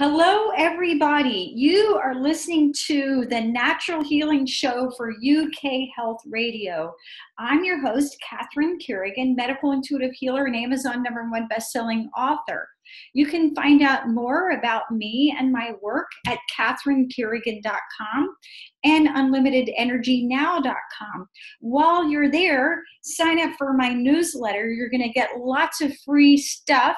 Hello, everybody. You are listening to the Natural Healing Show for UK Health Radio. I'm your host, Catherine Carrigan, medical intuitive healer and Amazon #1 bestselling author. You can find out more about me and my work at catherinecarrigan.com and unlimitedenergynow.com. While you're there, sign up for my newsletter. You're going to get lots of free stuff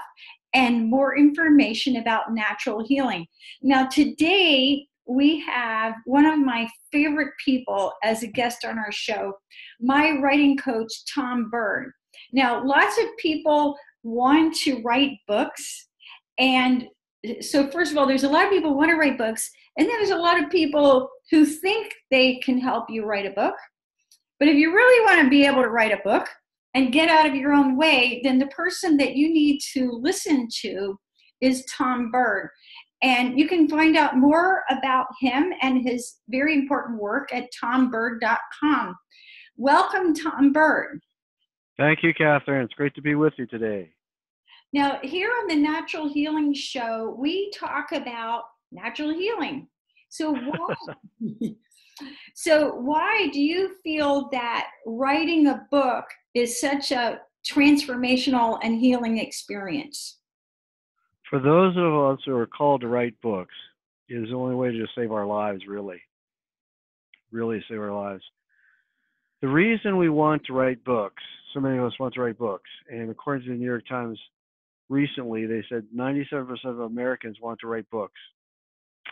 and more information about natural healing. Now, today we have one of my favorite people as a guest on our show, my writing coach, Tom Byrne. Now, lots of people want to write books. And so first of all, there's a lot of people who want to write books. And then there's a lot of people who think they can help you write a book. But if you really want to be able to write a book, and get out of your own way, then the person that you need to listen to is Tom Byrne. And you can find out more about him and his very important work at tombyrne.com. Welcome, Tom Byrne. Thank you, Catherine. It's great to be with you today. Now, here on the Natural Healing Show, we talk about natural healing. So why do you feel that writing a book is such a transformational and healing experience? For those of us who are called to write books, it is the only way to save our lives, really save our lives. The reason we want to write books, so many of us want to write books, and according to the New York Times recently, they said 97% of Americans want to write books.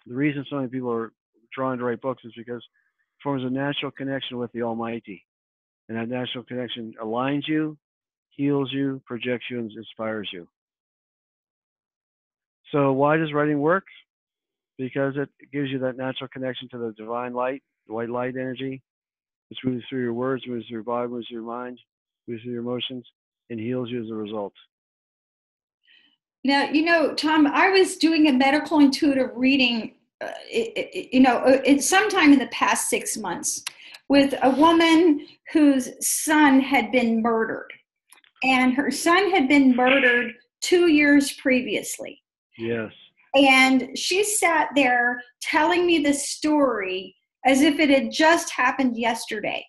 The reason so many people are drawn to write books is because it forms a natural connection with the Almighty. And that natural connection aligns you, heals you, projects you, and inspires you. So why does writing work? Because it gives you that natural connection to the divine light, the white light energy. It moves through your words, moves through your body, moves through your mind, moves through your emotions, and heals you as a result. Now, Tom, I was doing a medical intuitive reading, sometime in the past 6 months with a woman whose son had been murdered. And her son had been murdered 2 years previously. Yes. And she sat there telling me the story as if it had just happened yesterday.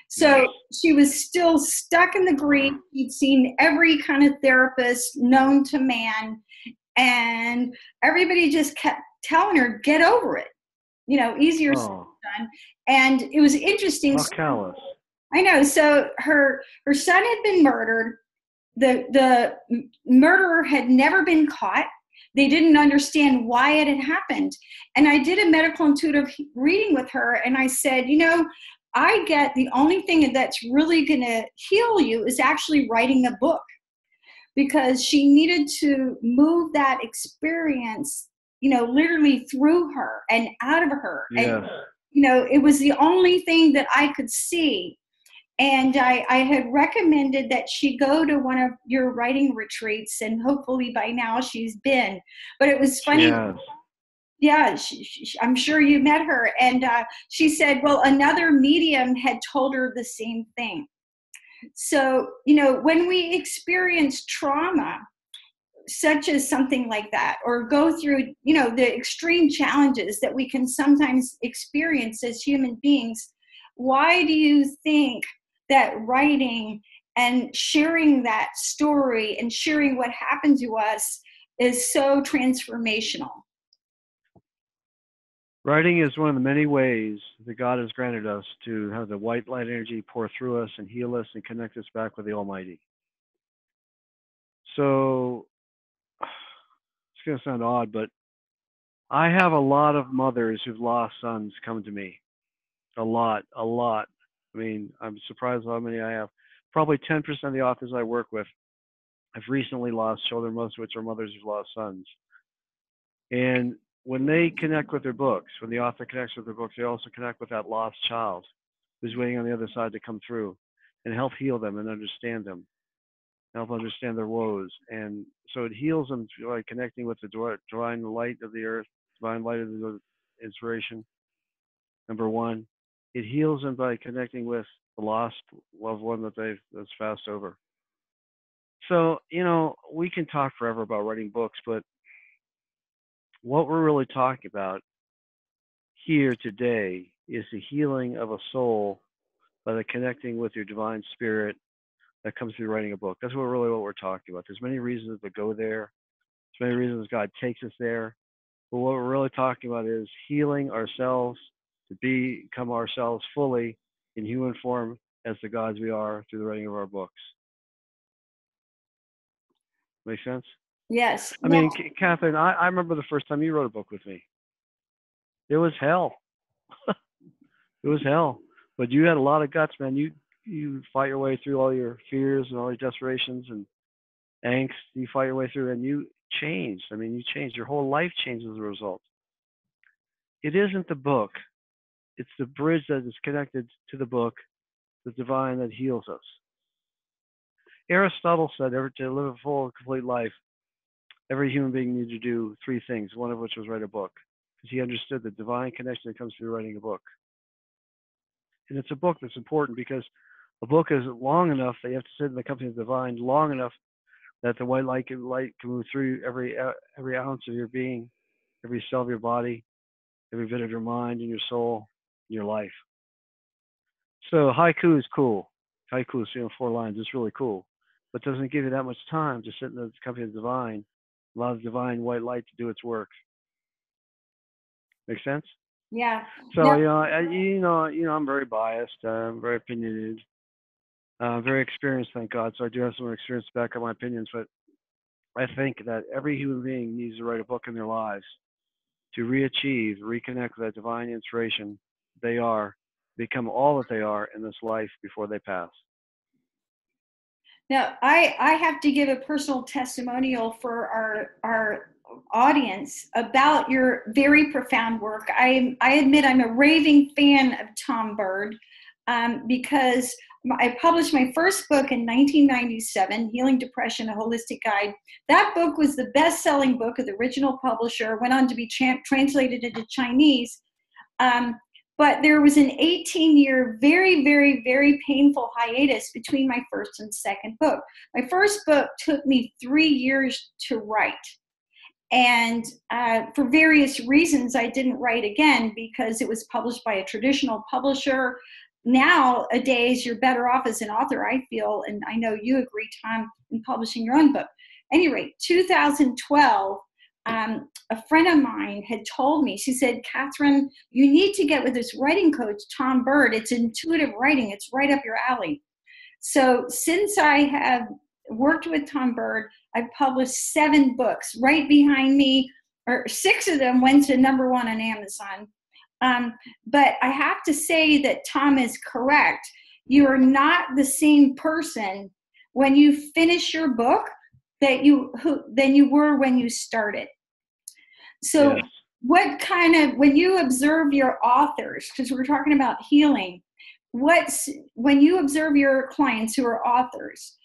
So she was still stuck in the grief. She'd seen every kind of therapist known to man. And everybody just kept telling her, get over it. Easier said than done. And it was interesting. How callous. I know. So her son had been murdered. The murderer had never been caught. They didn't understand why it had happened. And I did a medical intuitive reading with her. And I said, I get the only thing that's really going to heal you is actually writing a book, because she needed to move that experience, literally through her and out of her. Yes. And, it was the only thing that I could see. And I had recommended that she go to one of your writing retreats, and hopefully by now she's been. But it was funny. Yes. Yeah, I'm sure you met her. And she said, well, another medium had told her the same thing. So, when we experience trauma, such as something like that, or go through, the extreme challenges that we can sometimes experience as human beings, why do you think that writing and sharing that story and sharing what happened to us is so transformational? Writing is one of the many ways that God has granted us to have the white light energy pour through us and heal us and connect us back with the Almighty. So, it's going to sound odd, but I have a lot of mothers who've lost sons come to me. A lot. I mean, I'm surprised how many I have. Probably 10% of the authors I work with have recently lost children, most of which are mothers who've lost sons. And when they connect with their books, when the author connects with their books, they also connect with that lost child who's waiting on the other side to come through and help heal them and understand them, help understand their woes. And so it heals them by connecting with the divine light of the earth, divine light of the inspiration, number one. It heals them by connecting with the lost loved one that's passed over. So, we can talk forever about writing books, but What we're really talking about here today is the healing of a soul by the connecting with your divine spirit that comes through writing a book. That's what we're talking about. There's many reasons to go there. There's many reasons God takes us there. But what we're really talking about is healing ourselves to become ourselves fully in human form as the gods we are through the writing of our books. Make sense? Yes. I mean, Catherine, I remember the first time you wrote a book with me. It was hell. It was hell. But you had a lot of guts, man. You fight your way through all your fears and all your desperations and angst. You fight your way through, and you changed. I mean, you changed. Your whole life changed as a result. It isn't the book. It's the bridge that is connected to the book, the divine that heals us. Aristotle said, to live a full, complete life, every human being needs to do three things, one of which was write a book, because he understood the divine connection that comes through writing a book. And it's a book that's important because a book is long enough that you have to sit in the company of the divine long enough that the white light can move through every ounce of your being, every cell of your body, every bit of your mind and your soul, and your life. So haiku is cool. Haiku is 4 lines. It's really cool, but doesn't give you that much time to sit in the company of the divine, allow the divine white light to do its work. Make sense? Yeah. So No. I'm very biased. I'm very opinionated. Very experienced, thank God. So I do have some experience to back up my opinions, but I think that every human being needs to write a book in their lives to reconnect with that divine inspiration they are, become all that they are in this life before they pass. Now, I have to give a personal testimonial for our audience about your very profound work. I admit I'm a raving fan of Tom Byrne because I published my first book in 1997, Healing Depression, A Holistic Guide. That book was the best-selling book of the original publisher, went on to be translated into Chinese. But there was an 18-year, very, very, very painful hiatus between my first and second book. My first book took me 3 years to write. And for various reasons, I didn't write again because it was published by a traditional publisher. Nowadays, you're better off as an author, I feel, and I know you agree, Tom, in publishing your own book. At any rate, 2012, a friend of mine had told me, she said, Catherine, you need to get with this writing coach, Tom Byrne. It's intuitive writing. It's right up your alley. So since I have worked with Tom Byrne, I've published 7 books. Right behind me, or 6 of them went to #1 on Amazon. But I have to say that Tom is correct. You are not the same person when you finish your book than you were when you started. So Yes. when you observe your authors, because we're talking about healing, when you observe your clients who are authors,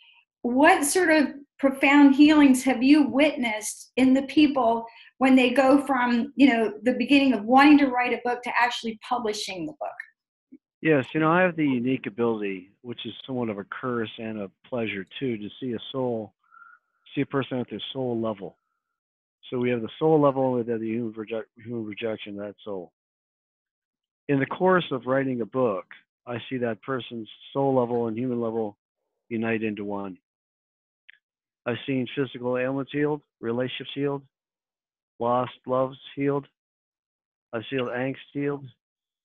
what sort of profound healings have you witnessed in the people when they go from, the beginning of wanting to write a book to actually publishing the book? Yes, I have the unique ability, which is somewhat of a curse and a pleasure too, to see a person at their soul level. So we have the soul level and then the human rejection of that soul. In the course of writing a book, I see that person's soul level and human level unite into one. I've seen physical ailments healed, relationships healed, lost loves healed. I've seen angst healed,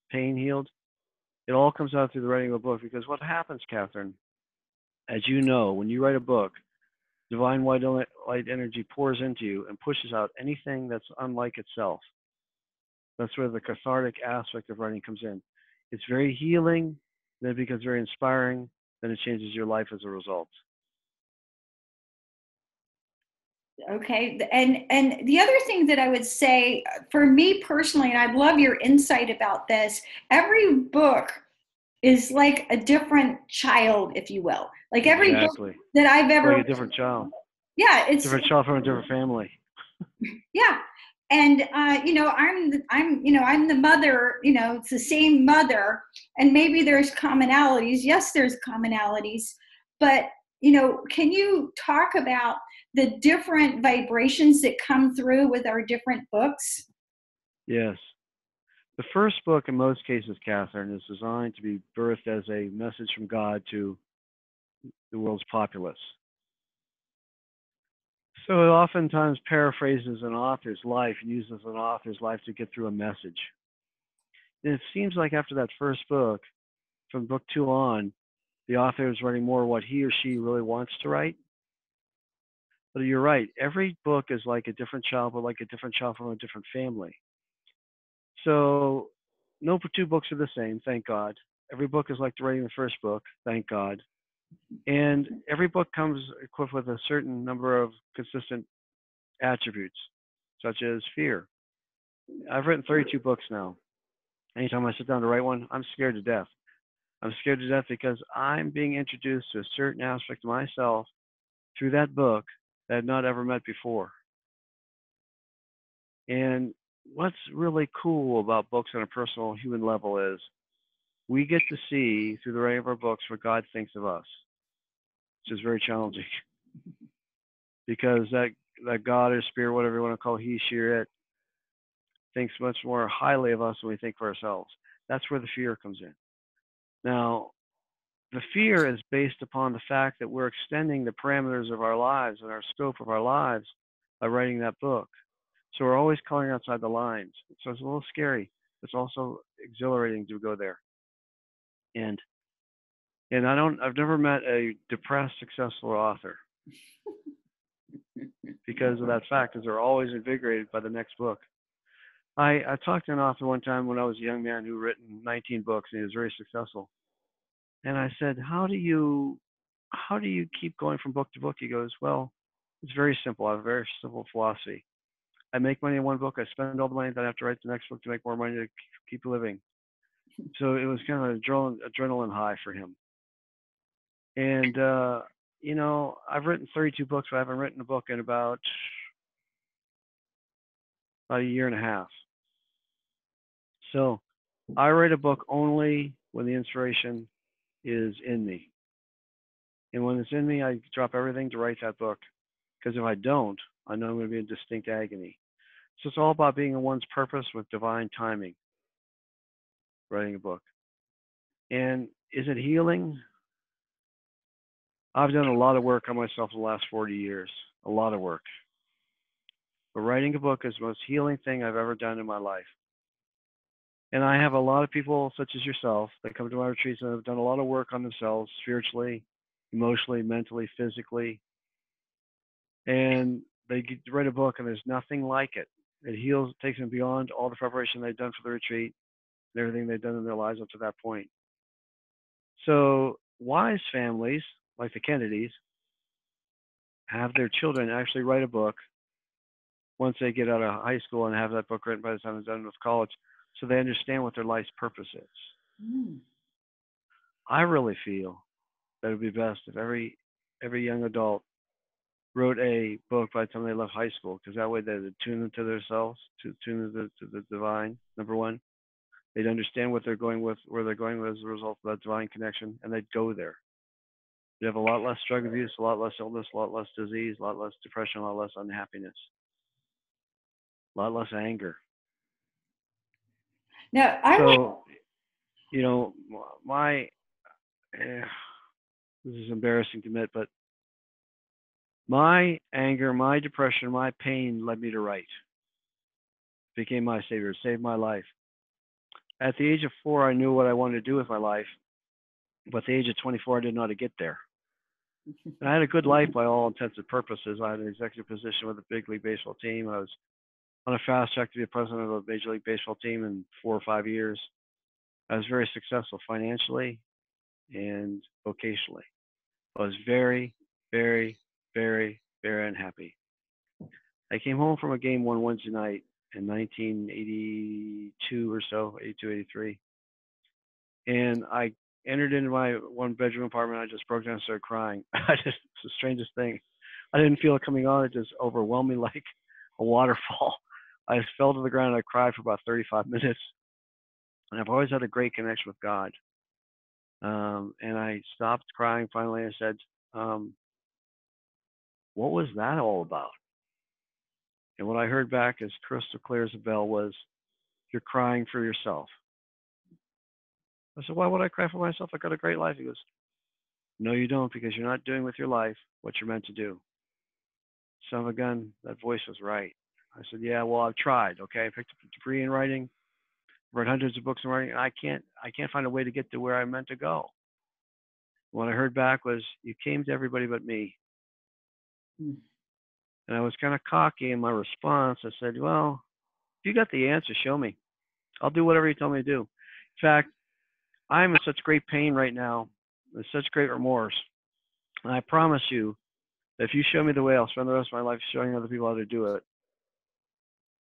pain healed. It all comes out through the writing of a book because what happens, Catherine, as you know, when you write a book, divine white light energy pours into you and pushes out anything that's unlike itself. That's where the cathartic aspect of writing comes in. It's very healing, then it becomes very inspiring, then it changes your life as a result. Okay. And the other thing that I would say for me personally, and I'd love your insight about this, every book is like a different child, if you will. Like every Exactly. book that I've ever, like a different child. Yeah, it's different child from a different family. Yeah. And I'm the mother, it's the same mother, and maybe there's commonalities. Yes, there's commonalities, but can you talk about the different vibrations that come through with our different books? Yes. The first book, in most cases, Catherine, is designed to be birthed as a message from God to the world's populace. So it oftentimes paraphrases an author's life and uses an author's life to get through a message. And it seems like after that first book, from book 2 on, the author is writing more what he or she really wants to write. But you're right, every book is like a different child, but like a different child from a different family. So no two books are the same, thank God. Every book is like writing the first book, thank God. And every book comes equipped with a certain number of consistent attributes, such as fear. I've written 32 books now. Anytime I sit down to write one, I'm scared to death. I'm scared to death because I'm being introduced to a certain aspect of myself through that book that I've not ever met before. And what's really cool about books on a personal human level is we get to see through the writing of our books what God thinks of us, which is very challenging because that God or spirit, whatever you want to call he, she, or it, thinks much more highly of us than we think for ourselves. That's where the fear comes in. Now, the fear is based upon the fact that we're extending the parameters of our lives and our scope of our lives by writing that book. So we're always coloring outside the lines. So it's a little scary. It's also exhilarating to go there. And I've never met a depressed, successful author because of that fact, because they're always invigorated by the next book. I talked to an author one time when I was a young man who written 19 books and he was very successful. And I said, how do you keep going from book to book? He goes, well, it's very simple. I have a very simple philosophy. I make money in one book. I spend all the money that I have to write the next book to make more money to keep living. So it was kind of an adrenaline high for him. And, I've written 32 books, but I haven't written a book in about a year and a half. So I write a book only when the inspiration is in me. And when it's in me, I drop everything to write that book. Because if I don't, I know I'm going to be in distinct agony. So it's all about being in one's purpose with divine timing, writing a book. And is it healing? I've done a lot of work on myself in the last 40 years, a lot of work. But writing a book is the most healing thing I've ever done in my life. And I have a lot of people such as yourself that come to my retreats and have done a lot of work on themselves spiritually, emotionally, mentally, physically. And they write a book and there's nothing like it. It heals, takes them beyond all the preparation they've done for the retreat and everything they've done in their lives up to that point. So wise families, like the Kennedys, have their children actually write a book once they get out of high school and have that book written by the time they're done with college, so they understand what their life's purpose is. I really feel that it would be best if every young adult wrote a book by the time they left high school, because that way they'd tune into themselves, to tune into the divine, number one. They'd understand what they're going with, where they're going with as a result of that divine connection, and they'd go there. You'd have a lot less drug abuse, a lot less illness, a lot less disease, a lot less depression, a lot less unhappiness, a lot less anger. Now, this is embarrassing to admit, but my anger, my depression, my pain led me to write. It became my savior, it saved my life. At the age of 4, I knew what I wanted to do with my life, but at the age of 24, I didn't know how to get there. And I had a good life by all intents and purposes. I had an executive position with a big league baseball team. I was on a fast track to be a president of a Major League Baseball team in 4 or 5 years. I was very successful financially and vocationally. I was very, very, very, very unhappy. I came home from a game one Wednesday night in 1982 or so, 82, 83. And I entered into my one-bedroom apartment. I just broke down and started crying. It's the strangest thing. I didn't feel it coming on. It just overwhelmed me like a waterfall. I just fell to the ground and I cried for about 35 minutes. And I've always had a great connection with God. And I stopped crying. Finally, I said, What was that all about? And what I heard back as crystal clear as a bell was, you're crying for yourself. I said, why would I cry for myself? I got a great life. He goes, no, you don't, because you're not doing with your life what you're meant to do. Son of a gun, that voice was right. I said, yeah, well, I've tried. Okay, I picked up a degree in writing, read hundreds of books in writing, and I can't find a way to get to where I meant to go. What I heard back was, you came to everybody but me. Mm. And I was kind of cocky in my response. I said, well, if you got the answer, show me. I'll do whatever you tell me to do. In fact, I'm in such great pain right now, with such great remorse. And I promise you that if you show me the way, I'll spend the rest of my life showing other people how to do it.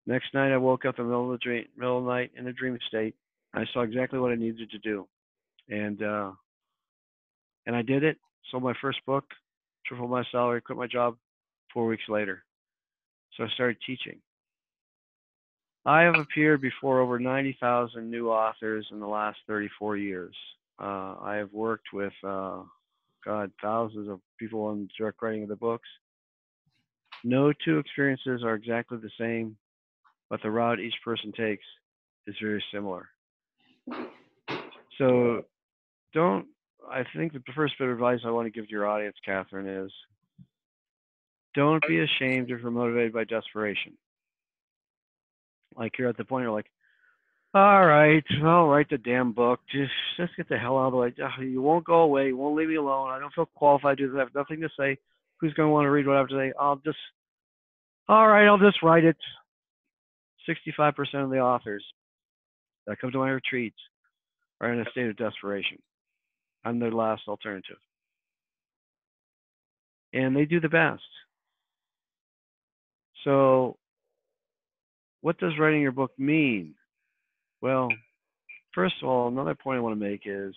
Next night, I woke up in the middle of the night in a dream state. I saw exactly what I needed to do, and I did it. Sold my first book, tripled my salary, quit my job 4 weeks later. So I started teaching. I have appeared before over 90,000 new authors in the last 34 years. I have worked with, thousands of people on direct writing of the books. No two experiences are exactly the same, but the route each person takes is very similar. So don't, I think the first bit of advice I want to give to your audience, Catherine, is don't be ashamed if you're motivated by desperation. Like you're at the point you're like, all right, I'll write the damn book. Just get the hell out of the way. You won't go away. You won't leave me alone. I don't feel qualified to do this. I have nothing to say. Who's going to want to read what I have to say? All right, I'll just write it. 65% of the authors that come to my retreats are in a state of desperation. I'm their last alternative. And they do the best. So what does writing your book mean? Well, first of all, another point I want to make is,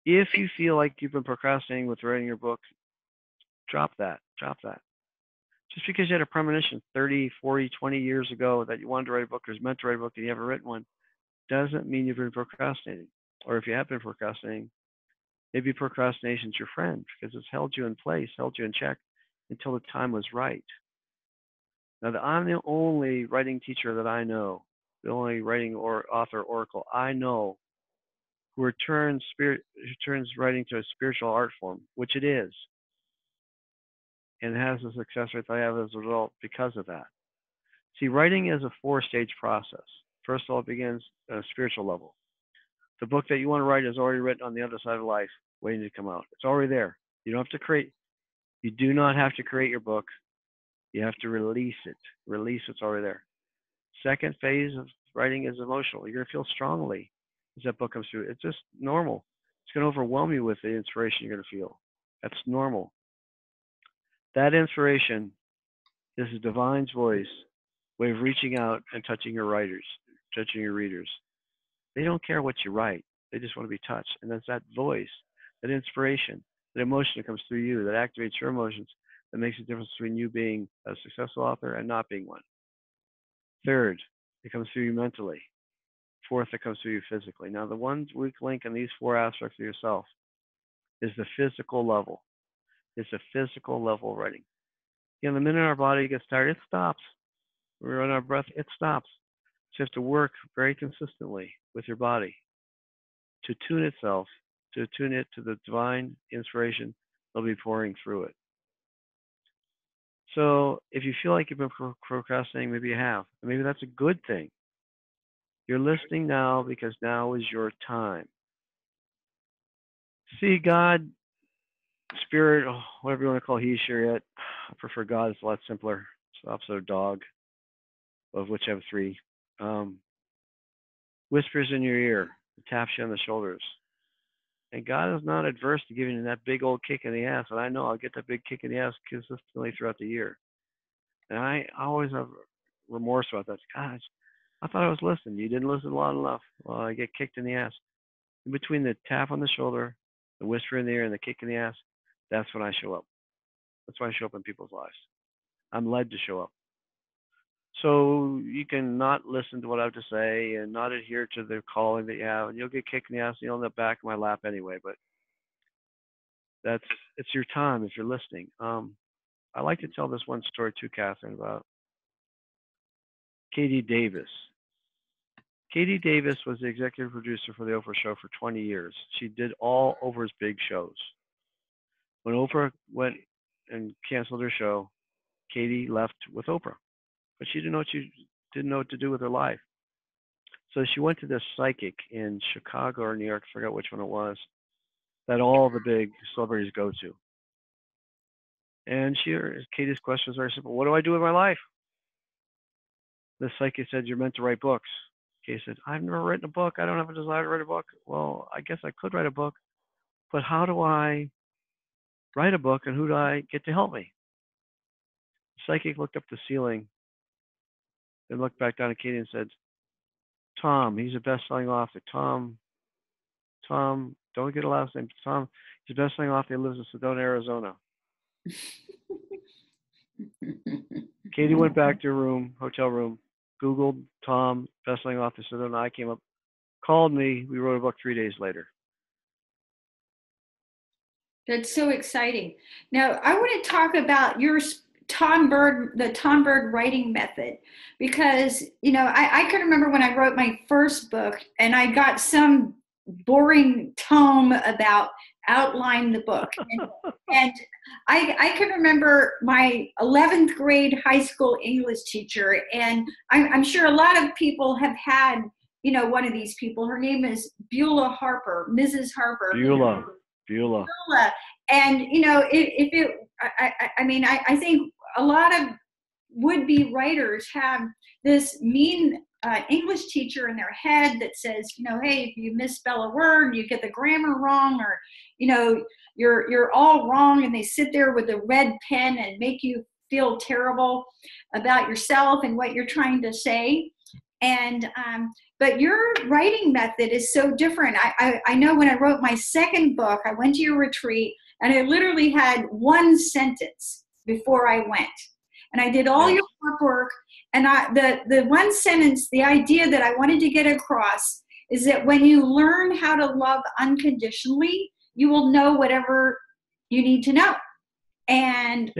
if you feel like you've been procrastinating with writing your book, drop that. Drop that. Just because you had a premonition 30, 40, 20 years ago that you wanted to write a book or was meant to write a book and you haven't written one, doesn't mean you've been procrastinating. Or if you have been procrastinating, maybe procrastination's your friend because it's held you in place, held you in check until the time was right. Now, I'm the only writing teacher that I know, the only writing or author oracle I know who turns writing to a spiritual art form, which it is, and has the success rate that I have as a result because of that. See, writing is a 4-stage process. First of all, it begins at a spiritual level. The book that you want to write is already written on the other side of life, waiting to come out. It's already there. You don't have to create. You do not have to create your book. You have to release it. Release what's already there. Second phase of writing is emotional. You're going to feel strongly as that book comes through. It's just normal. It's going to overwhelm you with the inspiration you're going to feel. That's normal. That inspiration is the divine's voice, way of reaching out and touching your readers. They don't care what you write. They just want to be touched. And that's that voice, that inspiration, that emotion that comes through you, that activates your emotions, that makes a difference between you being a successful author and not being one. Third, it comes through you mentally. Fourth, it comes through you physically. Now, the one weak link in these 4 aspects of yourself is the physical level. It's a physical level of writing. The minute our body gets tired, it stops. We're on our breath, it stops. So you have to work very consistently with your body to tune itself, to tune it to the divine inspiration that'll be pouring through it. So if you feel like you've been procrastinating, maybe you have. Maybe that's a good thing. You're listening now because now is your time. See, God, spirit, whatever you want to call he, sure, yet. I prefer God. It's a lot simpler. It's the opposite of dog, of which I have 3. Whispers in your ear, taps you on the shoulders. And God is not adverse to giving you that big old kick in the ass. And I know I'll get that big kick in the ass consistently throughout the year. And I always have remorse about that. Gosh, I thought I was listening. You didn't listen long enough. Well, I get kicked in the ass. In between the tap on the shoulder, the whisper in the ear, and the kick in the ass, that's when I show up. That's when I show up in people's lives. I'm led to show up. So you can not listen to what I have to say and not adhere to the calling that you have, and you'll get kicked in the ass and you'll end up back in my lap anyway. But it's your time if you're listening. I like to tell this one story too, Catherine, about Katie Davis. Katie Davis was the executive producer for the Oprah show for 20 years. She did all Oprah's big shows. When Oprah went and canceled her show, Katie left with Oprah, but she didn't know what to do with her life. So she went to this psychic in Chicago or New York, I forgot which one it was, that all the big celebrities go to. And Katie's question was very simple: what do I do with my life? The psychic said, you're meant to write books. Katie said, I've never written a book. I don't have a desire to write a book. Well, I guess I could write a book, but how do I write a book, and who do I get to help me? The psychic looked up the ceiling, then looked back down at Katie and said, Tom, he's a best-selling author. Tom, don't get a last name. Tom, he's a best-selling author. He lives in Sedona, Arizona. Katie went back to her room, hotel room, Googled Tom, best-selling author, Sedona. I came up, called me. We wrote a book 3 days later. That's so exciting. Now, I want to talk about your the Tom Byrne writing method, because, I can remember when I wrote my first book and I got some boring tome about outline the book. And I can remember my 11th grade high school English teacher, and I'm sure a lot of people have had, one of these people. Her name is Beulah Harper, Mrs. Harper. Beulah. And, I think a lot of would-be writers have this mean English teacher in their head that says, hey, if you misspell a word, you get the grammar wrong, or, you're all wrong, and they sit there with a red pen and make you feel terrible about yourself and what you're trying to say. And but your writing method is so different. I know when I wrote my second book, I went to your retreat, and I literally had one sentence before I went. And I did all your work, and the one sentence, the idea that I wanted to get across is that when you learn how to love unconditionally, you will know whatever you need to know. And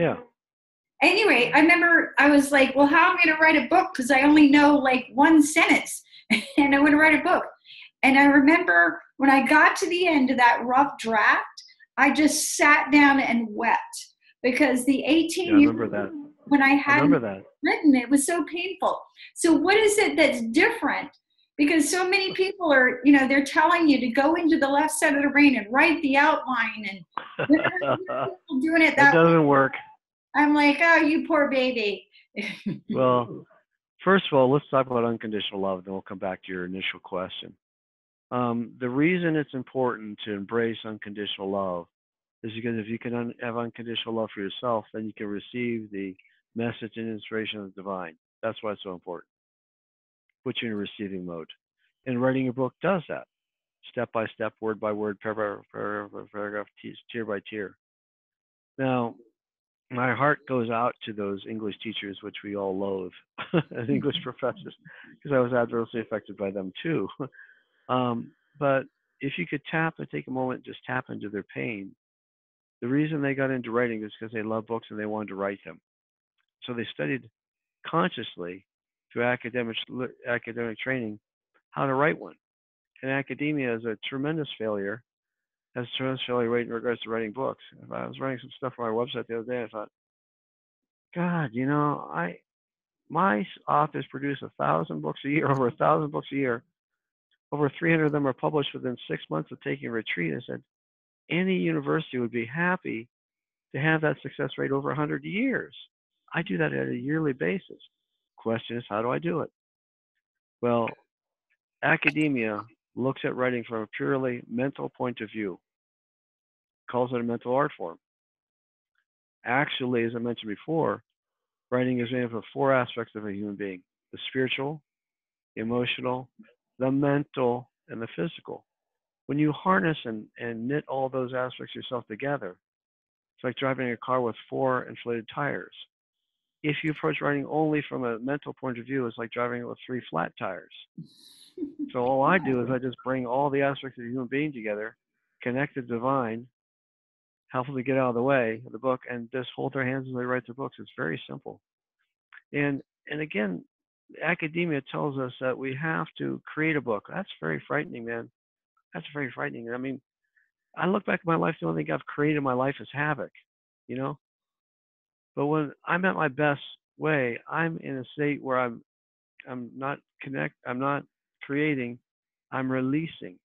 anyway, I remember I was like, well, how am I going to write a book? Because I only know like one sentence and I want to write a book. And I remember when I got to the end of that rough draft, I just sat down and wept, because the 18 years when I hadn't written, it was so painful. So what is it that's different? Because so many people are, they're telling you to go into the left side of the brain and write the outline, and people doing it that doesn't work. I'm like, oh, you poor baby. Well, first of all, let's talk about unconditional love, then we'll come back to your initial question. The reason it's important to embrace unconditional love is because if you can have unconditional love for yourself, then you can receive the message and inspiration of the divine. That's why it's so important. Put you in a receiving mode. And writing a book does that, step by step, word by word, paragraph by paragraph, tier by tier. Now, my heart goes out to those English teachers, which we all loathe, as English professors, because I was adversely affected by them too. But if you could take a moment, just tap into their pain. The reason they got into writing is because they love books and they wanted to write them. So they studied consciously through academic training how to write one. And academia is a tremendous failure, has a tremendous failure rate in regards to writing books. I was writing some stuff on my website the other day. I thought, God, my authors produce 1,000 books a year, over 1,000 books a year. Over 300 of them are published within 6 months of taking a retreat. I said, any university would be happy to have that success rate over 100 years. I do that at a yearly basis. Question is, how do I do it? Well, academia looks at writing from a purely mental point of view, calls it a mental art form. Actually, as I mentioned before, writing is made up of 4 aspects of a human being: the spiritual, the emotional, the mental, and the physical. When you harness and knit all those aspects of yourself together, it's like driving a car with 4 inflated tires. If you approach writing only from a mental point of view, it's like driving it with 3 flat tires. So all I do is I just bring all the aspects of the human being together, connect the divine, help them to get out of the way of the book, and just hold their hands as they write their books. It's very simple. And again, academia tells us that we have to create a book. That's very frightening, man. That's very frightening. I mean, I look back at my life, the only thing I've created in my life is havoc, you know? But when I'm at my best way, I'm in a state where I'm not creating, I'm releasing.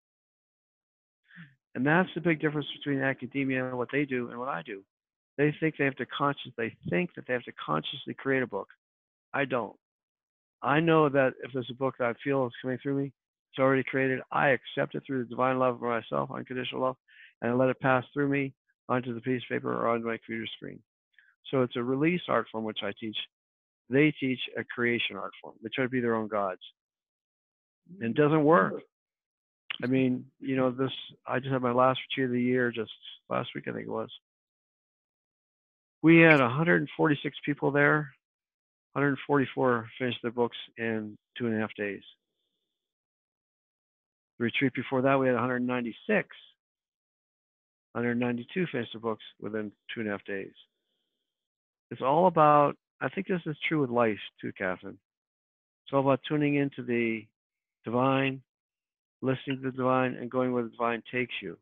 And that's the big difference between academia and what they do and what I do. They think that they have to consciously create a book. I don't. I know that if there's a book that I feel is coming through me, it's already created. I accept it through the divine love of myself, unconditional love, and I let it pass through me onto the piece of paper or onto my computer screen. So it's a release art form which I teach. They teach a creation art form. They try to be their own gods. And it doesn't work. I mean, I just had my last retreat of the year just last week, I think it was. We had 146 people there. 144 finished their books in 2.5 days. The retreat before that, we had 196. 192 finished their books within 2.5 days. It's all about, I think this is true with life too, Catherine. It's all about tuning into the divine, listening to the divine, and going where the divine takes you.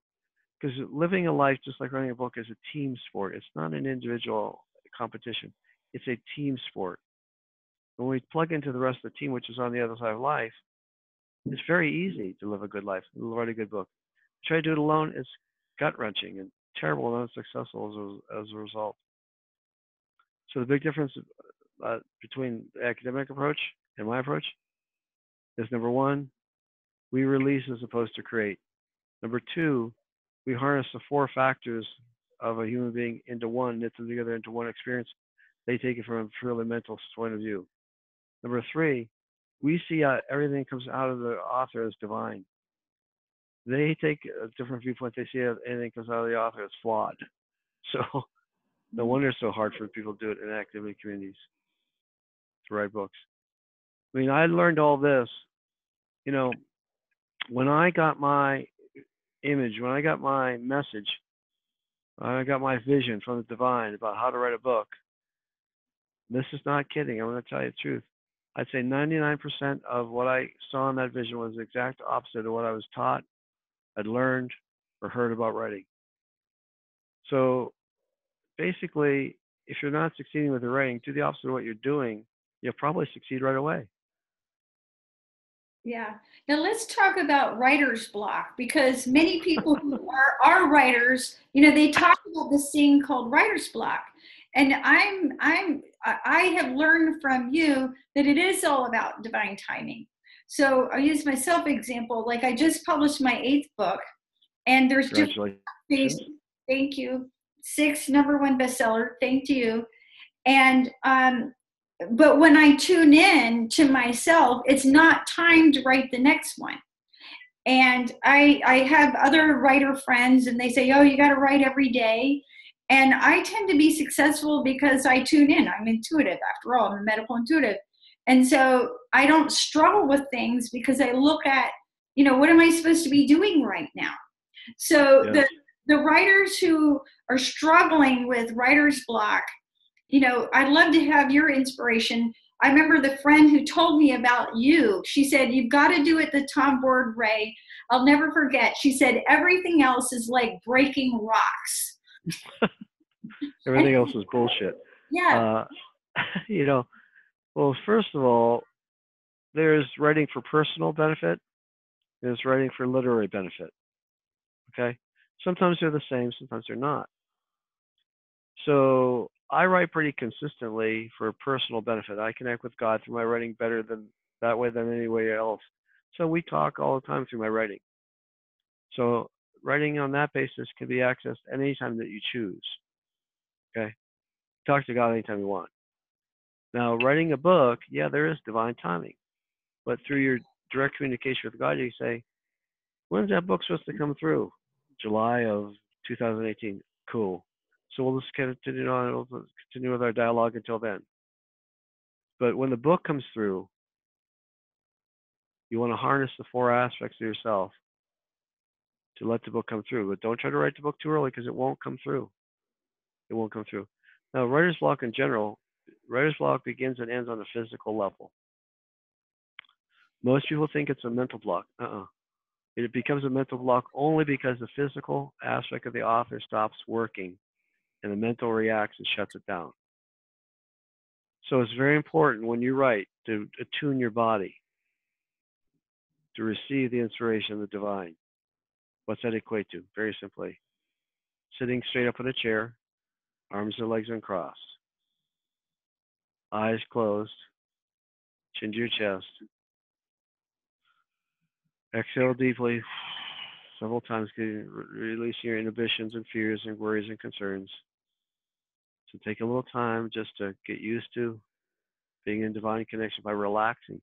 Because living a life, just like writing a book, is a team sport. It's not an individual competition. It's a team sport. When we plug into the rest of the team, which is on the other side of life, it's very easy to live a good life, write a good book. Try to do it alone, it's gut-wrenching and terrible and unsuccessful as a result. So the big difference between the academic approach and my approach is, number one, we release as opposed to create. Number two, we harness the 4 factors of a human being into one, knit them together into one experience. They take it from a purely mental point of view. Number 3, we see everything that comes out of the author as divine. They take a different viewpoint. They see anything that comes out of the author as flawed. So no wonder it's so hard for people to do it in academic communities, to write books. I mean, I learned all this, when I got my image, when I got my message, I got my vision from the divine about how to write a book. This is not kidding. I'm going to tell you the truth. I'd say 99% of what I saw in that vision was the exact opposite of what I was taught, I'd learned, or heard about writing. So basically, if you're not succeeding with your writing, do the opposite of what you're doing. You'll probably succeed right away. Yeah. Now let's talk about writer's block, because many people who are writers, they talk about this thing called writer's block. And I have learned from you that it is all about divine timing. So I'll use myself example. Like, I just published my 8th book, and there's different phases. Thank you. 6 #1 bestseller. Thank you. And but when I tune in to myself, it's not time to write the next one. And I have other writer friends, and they say, oh, you got to write every day. And I tend to be successful because I tune in. I'm intuitive, after all. I'm a medical intuitive. And so I don't struggle with things because I look at, what am I supposed to be doing right now? So yes. the writers who are struggling with writer's block, I'd love to have your inspiration. I remember the friend who told me about you. She said, you've got to do it the Tom Word way. I'll never forget. She said, everything else is like breaking rocks. Everything else is bullshit. Yeah. Well, first of all, there's writing for personal benefit. There's writing for literary benefit. Okay? Sometimes they're the same, sometimes they're not. So I write pretty consistently for personal benefit. I connect with God through my writing better than that way than any way else. So we talk all the time through my writing. So writing on that basis can be accessed anytime that you choose. Okay? Talk to God anytime you want. Now, writing a book, yeah, there is divine timing. But through your direct communication with God, you say, when's that book supposed to come through? July of 2018. Cool. So we'll just continue on. We'll continue with our dialogue until then. But when the book comes through, you want to harness the 4 aspects of yourself. to let the book come through. But don't try to write the book too early because it won't come through. It won't come through. Now, writer's block in general, writer's block begins and ends on a physical level. Most people think it's a mental block. It becomes a mental block only because the physical aspect of the author stops working and the mental reacts and shuts it down. So it's very important when you write to attune your body to receive the inspiration of the divine. What's that equate to? Very simply, sitting straight up in a chair, arms and legs uncrossed, eyes closed, chin to your chest. Exhale deeply several times, releasing your inhibitions and fears and worries and concerns. So take a little time just to get used to being in divine connection by relaxing.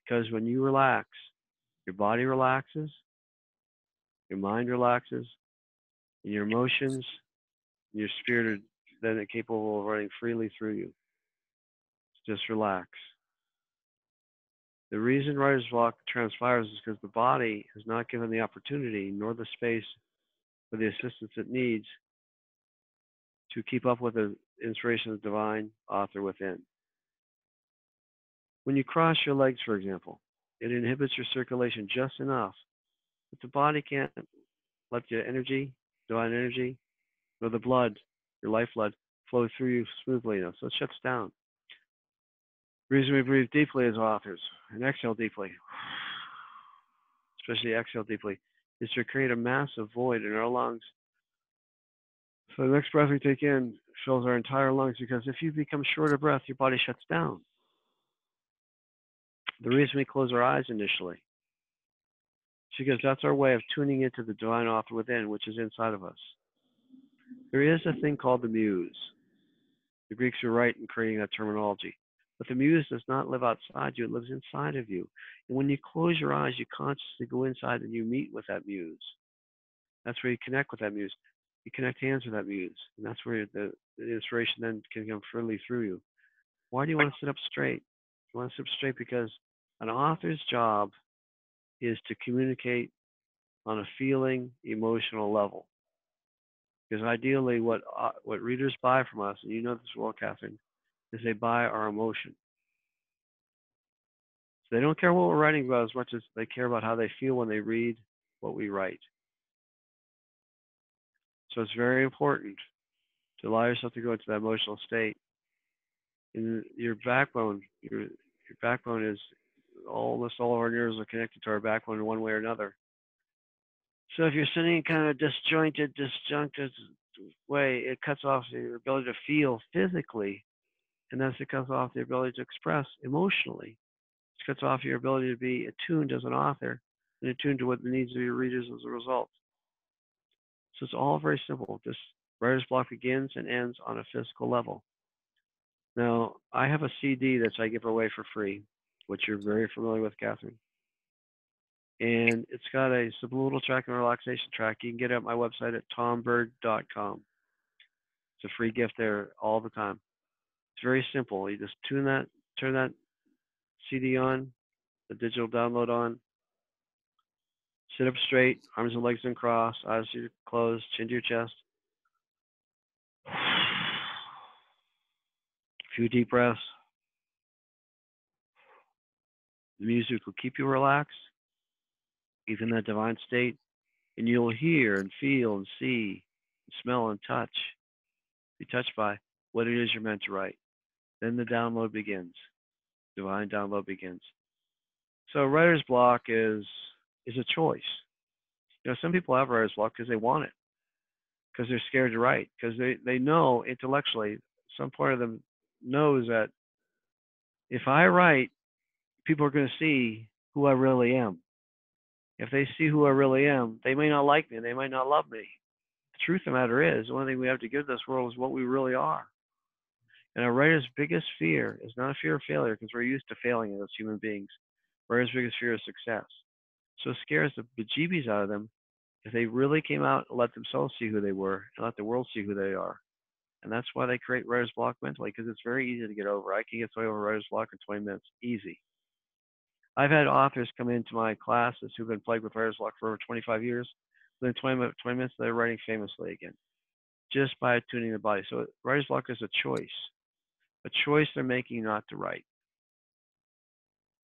Because when you relax, your body relaxes, your mind relaxes, and your emotions and your spirit are then capable of running freely through you. Just relax. The reason writer's block transpires is because the body is not given the opportunity nor the space or the assistance it needs to keep up with the inspiration of the divine author within. When you cross your legs, for example, it inhibits your circulation just enough that the body can't let the energy, divine energy, or the blood, your life blood, flow through you smoothly enough. So it shuts down. The reason we breathe deeply as authors and exhale deeply, especially exhale deeply, is to create a massive void in our lungs. So the next breath we take in fills our entire lungs, because if you become short of breath, your body shuts down. The reason we close our eyes initially is because that's our way of tuning into the divine author within, which is inside of us. There is a thing called the muse. The Greeks were right in creating that terminology. But the muse does not live outside you, it lives inside of you. And when you close your eyes, you consciously go inside and you meet with that muse. That's where you connect with that muse. You connect hands with that muse. And that's where the inspiration then can come freely through you. Why do you want to sit up straight? You want to sit up straight because an author's job is to communicate on a feeling, emotional level. Because ideally, what readers buy from us, and you know this well, Catherine, is they buy our emotion. So they don't care what we're writing about as much as they care about how they feel when they read what we write. So it's very important to allow yourself to go into that emotional state. And your backbone is almost all of our nerves are connected to our backbone in one way or another. So if you're sitting in kind of disjointed way, it cuts off your ability to feel physically, and thus it cuts off the ability to express emotionally. It cuts off your ability to be attuned as an author and attuned to what the needs of your readers as a result. So it's all very simple. This writer's block begins and ends on a physical level. Now, I have a CD that I give away for free, which you're very familiar with, Catherine. And it's got a subliminal track and a relaxation track. You can get it at my website at tombyrne.com. It's a free gift there all the time. It's very simple. You just turn that CD on, the digital download on, sit up straight, arms and legs uncrossed, eyes closed, chin to your chest. A few deep breaths. The music will keep you relaxed, even that divine state, and you'll hear and feel and see, and smell and touch, be touched by what it is you're meant to write. Then the download begins. Divine download begins. So writer's block is a choice. You know, some people have writer's block because they want it, because they're scared to write, because they know intellectually, some part of them knows that if I write, people are going to see who I really am. If they see who I really am, they may not like me, they might not love me. The truth of the matter is, the only thing we have to give this world is what we really are. And a writer's biggest fear is not a fear of failure, because we're used to failing as human beings. Writer's biggest fear is success. So it scares the bejeebies out of them if they really came out and let themselves see who they were and let the world see who they are. And that's why they create writer's block mentally, because it's very easy to get over. I can get over writer's block in 20 minutes, easy. I've had authors come into my classes who've been plagued with writer's block for over 25 years. Then 20 minutes, they're writing famously again, just by tuning the body. So writer's block is a choice they're making not to write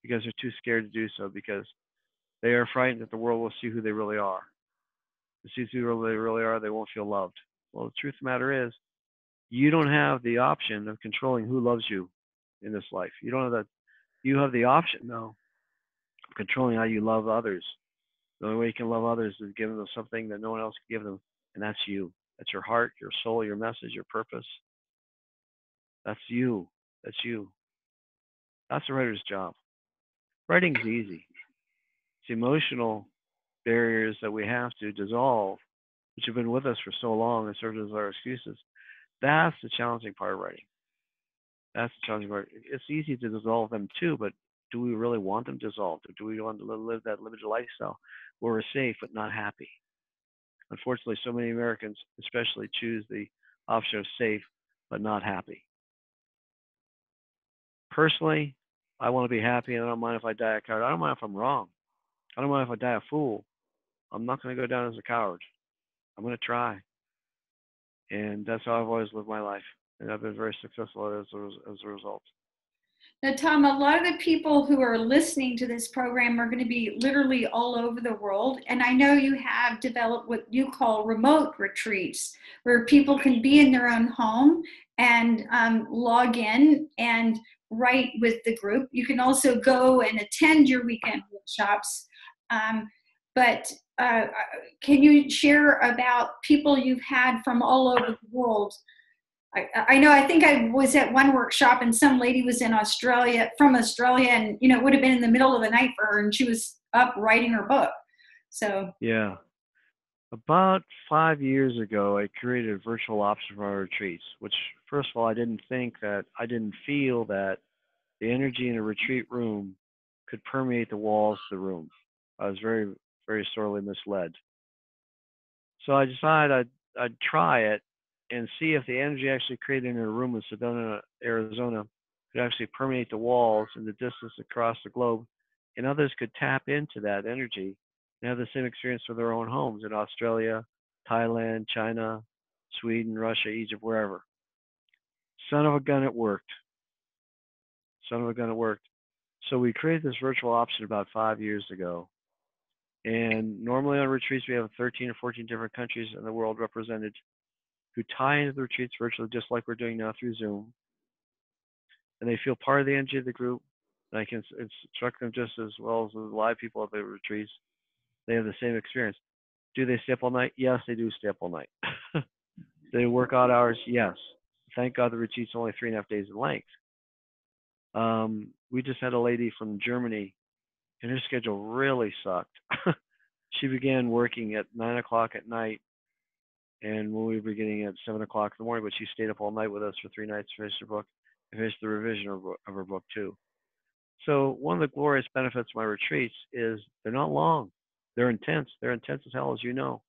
because they're too scared to do so because they are frightened that the world will see who they really are. If they see who they really are, they won't feel loved. Well, the truth of the matter is, you don't have the option of controlling who loves you in this life. You don't have that. You have the option, though, of controlling how you love others. The only way you can love others is giving them something that no one else can give them, and that's you. That's your heart, your soul, your message, your purpose. That's you. That's you. That's a writer's job. Writing's easy. It's emotional barriers that we have to dissolve, which have been with us for so long and served as our excuses. That's the challenging part of writing. That's the challenging part. It's easy to dissolve them too, but do we really want them dissolved? Or do we want to live that limited lifestyle where we're safe but not happy? Unfortunately, so many Americans especially choose the option of safe but not happy. Personally, I want to be happy and I don't mind if I die a coward. I don't mind if I'm wrong. I don't mind if I die a fool. I'm not going to go down as a coward. I'm going to try. And that's how I've always lived my life. And I've been very successful as a result. Now, Tom, a lot of the people who are listening to this program are going to be literally all over the world. And I know you have developed what you call remote retreats, where people can be in their own home and log in and write with the group. You can also go and attend your weekend workshops. But can you share about people you've had from all over the world? I know, I think I was at one workshop and some lady was in Australia, from Australia, and, you know, it would have been in the middle of the night for her and she was up writing her book. So, Yeah. About 5 years ago, I created a virtual option for my retreats, which, first of all, I didn't feel that the energy in a retreat room could permeate the walls of the room. I was very, very sorely misled. So I decided I'd try it and see if the energy actually created in a room in Sedona, Arizona, could actually permeate the walls and the distance across the globe, and others could tap into that energy and have the same experience for their own homes in Australia, Thailand, China, Sweden, Russia, Egypt, wherever. Son of a gun, it worked. Son of a gun, it worked. So we created this virtual option about 5 years ago. And normally on retreats, we have 13 or 14 different countries in the world represented who tie into the retreats virtually, just like we're doing now through Zoom. And they feel part of the energy of the group. And I can instruct them just as well as the live people at the retreats. They have the same experience. Do they stay up all night? Yes, they do stay up all night. Do they work odd hours? Yes. Thank God the retreat's only 3.5 days in length. We just had a lady from Germany, and her schedule really sucked. She began working at 9 o'clock at night, and when we were beginning at 7 o'clock in the morning, but she stayed up all night with us for 3 nights to finish her book and finish the revision of her book too. So one of the glorious benefits of my retreats is they're not long. They're intense. They're intense as hell, as you know.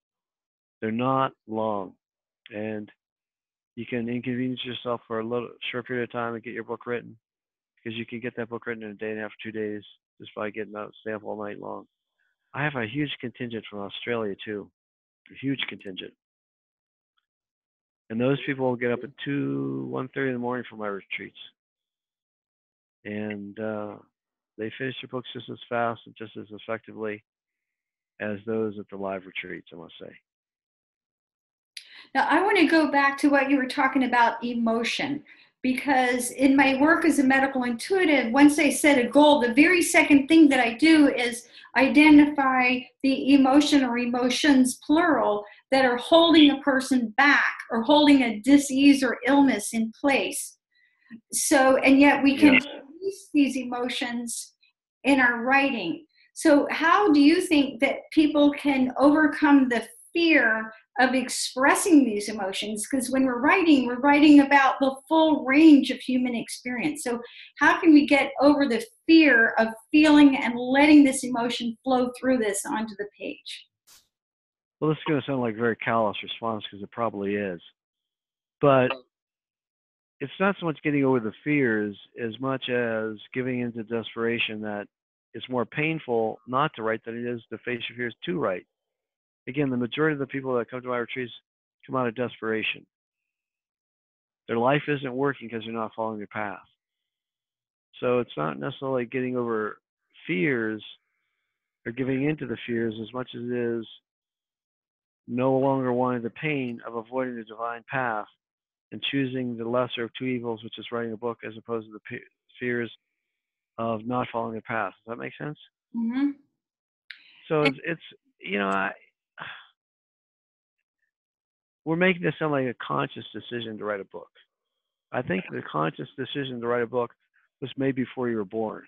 They're not long. And you can inconvenience yourself for a little short period of time and get your book written, because you can get that book written in a day and a half, 2 days, just by getting out, stay up all night long. I have a huge contingent from Australia too, a huge contingent. And those people will get up at 1:30 in the morning for my retreats. And they finish their books just as fast and just as effectively as those at the live retreats, I must say. now I want to go back to what you were talking about emotion, because in my work as a medical intuitive, once I set a goal, the very second thing that I do is identify the emotion or emotions, plural, that are holding a person back or holding a disease or illness in place. So, and yet we can Yes. release these emotions in our writing. So how do you think that people can overcome the fear of expressing these emotions? Because when we're writing about the full range of human experience. So how can we get over the fear of feeling and letting this emotion flow through this onto the page? Well, this is going to sound like a very callous response because it probably is. But it's not so much getting over the fears as much as giving into desperation that it's more painful not to write than it is to face your fears to write. Again, the majority of the people that come to my retreats come out of desperation. Their life isn't working because they're not following their path. So it's not necessarily getting over fears or giving into the fears as much as it is no longer wanting the pain of avoiding the divine path and choosing the lesser of two evils, which is writing a book, as opposed to the fears of not following the path. Does that make sense? Mm-hmm. So it's we're making this sound like a conscious decision to write a book. I think the conscious decision to write a book was made before you were born.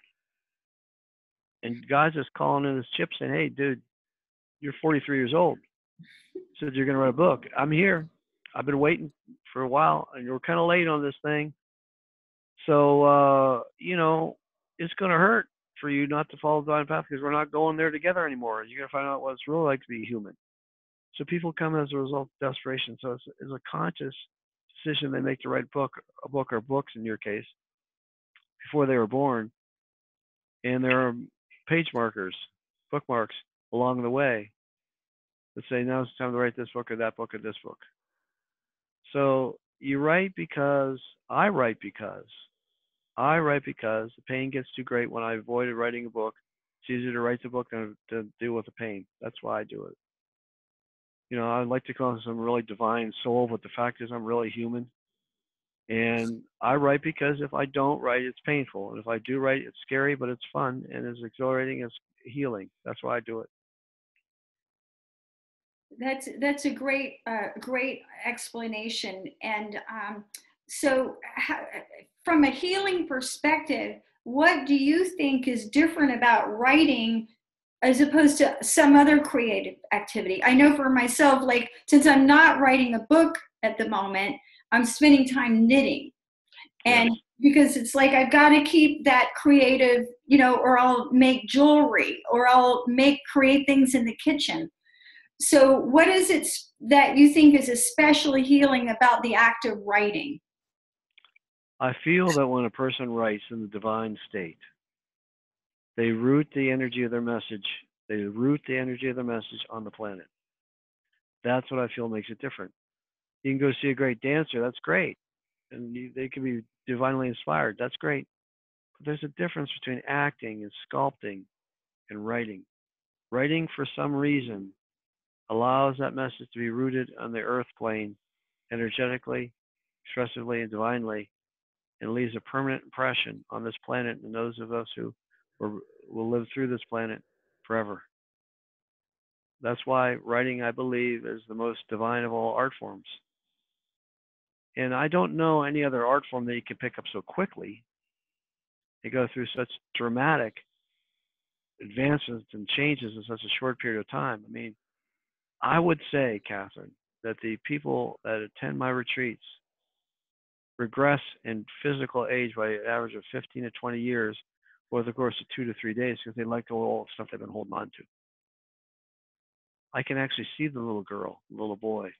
And God's just calling in his chip saying, hey, dude, you're 43 years old. Said you're going to write a book. I'm here. I've been waiting for a while, and you're kind of late on this thing. So, it's going to hurt for you not to follow the divine path because we're not going there together anymore. You're going to find out what it's really like to be human. So people come as a result of desperation. So it's a conscious decision they make to write a book or books in your case, before they were born. And there are page markers, bookmarks along the way that say, now it's time to write this book or that book or this book. So you write because I write because the pain gets too great when I avoided writing a book. It's easier to write the book than to deal with the pain. That's why I do it. I'd like to call it some really divine soul, but the fact is I'm really human. And I write because if I don't write, it's painful. And if I do write, it's scary, but it's fun and it's exhilarating, it's healing. That's why I do it. That's a great explanation. And so, from a healing perspective, what do you think is different about writing as opposed to some other creative activity? I know for myself, like, since I'm not writing a book at the moment, I'm spending time knitting. And Yes. because it's like I've got to keep that creative, or I'll make jewelry or I'll create things in the kitchen. So what is it that you think is especially healing about the act of writing? I feel that when a person writes in the divine state, they root the energy of their message. They root the energy of their message on the planet. That's what I feel makes it different. You can go see a great dancer. That's great. And they can be divinely inspired. That's great. But there's a difference between acting and sculpting and writing. Writing, for some reason, allows that message to be rooted on the earth plane, energetically, expressively, and divinely, and leaves a permanent impression on this planet and those of us who will live through this planet forever. That's why writing, I believe, is the most divine of all art forms. And I don't know any other art form that you can pick up so quickly. They go through such dramatic advancements and changes in such a short period of time. I mean, I would say, Catherine, that the people that attend my retreats regress in physical age by an average of 15 to 20 years over the course of 2 to 3 days because they let go of all the stuff they've been holding on to. I can actually see the little girl, the little boy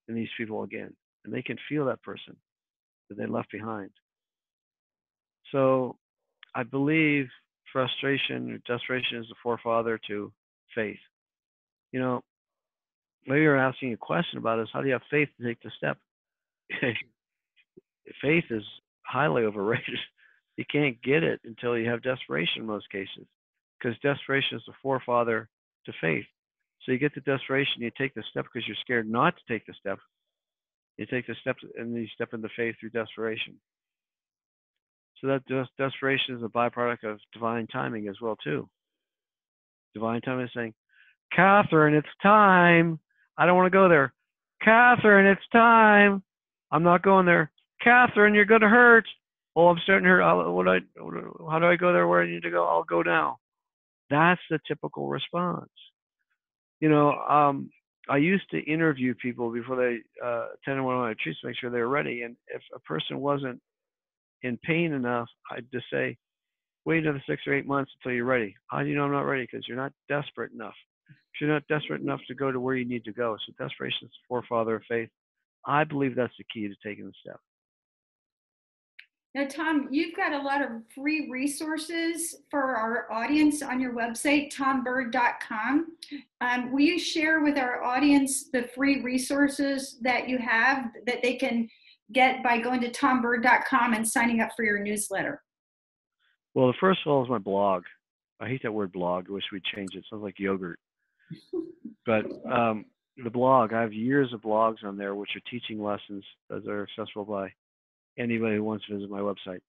in these people again, and they can feel that person that they left behind. So I believe frustration or desperation is the forefather to faith. Maybe you're asking a question about is how do you have faith to take the step? Faith is highly overrated. You can't get it until you have desperation in most cases, because desperation is the forefather to faith. So you get to desperation, you take the step because you're scared not to take the step. You take the step and you step into faith through desperation. So that desperation is a byproduct of divine timing as well too. Divine timing is saying, Catherine, it's time. I don't want to go there. Catherine, it's time. I'm not going there. Catherine, you're going to hurt. Oh, I'm starting to hurt. How do I go there where I need to go? I'll go now. That's the typical response. I used to interview people before they attended one of my retreats to make sure they were ready. And if a person wasn't in pain enough, I'd just say, wait another 6 or 8 months until you're ready. How do you know I'm not ready? Because you're not desperate enough. If you're not desperate enough to go to where you need to go. So desperation is the forefather of faith. I believe that's the key to taking the step. Now, Tom, you've got a lot of free resources for our audience on your website, tombyrne.com. Will you share with our audience the free resources that you have that they can get by going to tombyrne.com and signing up for your newsletter? Well, the first of all is my blog. I hate that word blog. I wish we'd change it. It sounds like yogurt. But the blog, I have years of blogs on there, which are teaching lessons that are accessible by anybody who wants to visit my website.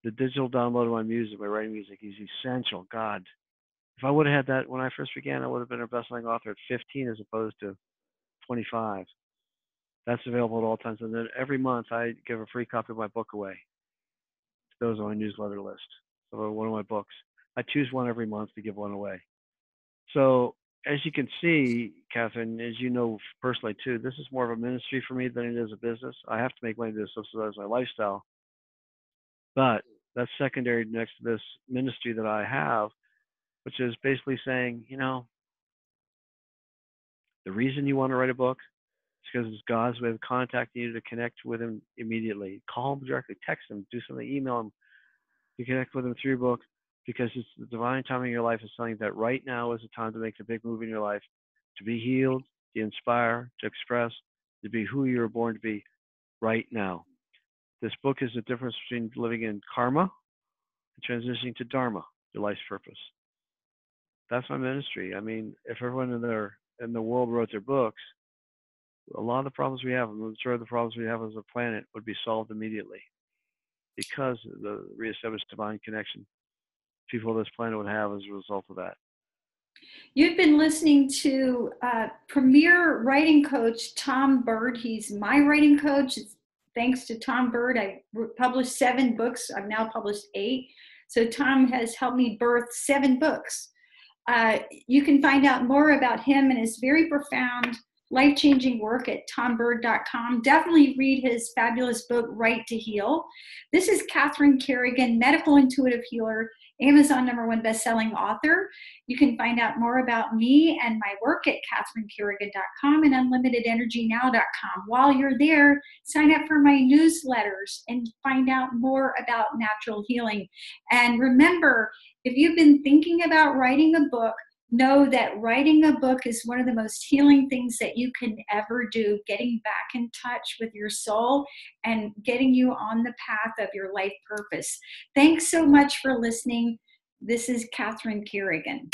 The digital download of my music, my writing music, is essential. God, if I would have had that when I first began, I would have been a best-selling author at 15 as opposed to 25. That's available at all times. And then every month, I give a free copy of my book away to those on my newsletter list. So one of my books. I choose one every month to give one away. So as you can see, Catherine, as you know personally too, this is more of a ministry for me than it is a business. I have to make money to subsidize my lifestyle. But that's secondary next to this ministry that I have, which is basically saying, the reason you want to write a book is because it's God's way of contacting you to connect with him immediately. Call him directly, text him, do something, email him, to connect with him through your book, because it's the divine timing of your life is telling that right now is the time to make the big move in your life, to be healed, to inspire, to express, to be who you were born to be right now. This book is the difference between living in karma and transitioning to dharma, your life's purpose. That's my ministry. I mean, if everyone in the world wrote their books, a lot of the problems we have, the majority of the problems we have as a planet would be solved immediately, because of the reestablished divine connection people of this planet would have as a result of that. You've been listening to premier writing coach Tom Byrne. He's my writing coach. Thanks to Tom Byrne, I published 7 books. I've now published 8. So Tom has helped me birth 7 books. You can find out more about him and his very profound, life-changing work at tombyrne.com. Definitely read his fabulous book, Right to Heal. This is Catherine Carrigan, medical intuitive healer, Amazon #1 best-selling author. You can find out more about me and my work at catherinecarrigan.com and unlimitedenergynow.com. While you're there, sign up for my newsletters and find out more about natural healing. And remember, if you've been thinking about writing a book, know that writing a book is one of the most healing things that you can ever do, getting back in touch with your soul and getting you on the path of your life purpose. Thanks so much for listening. This is Catherine Carrigan.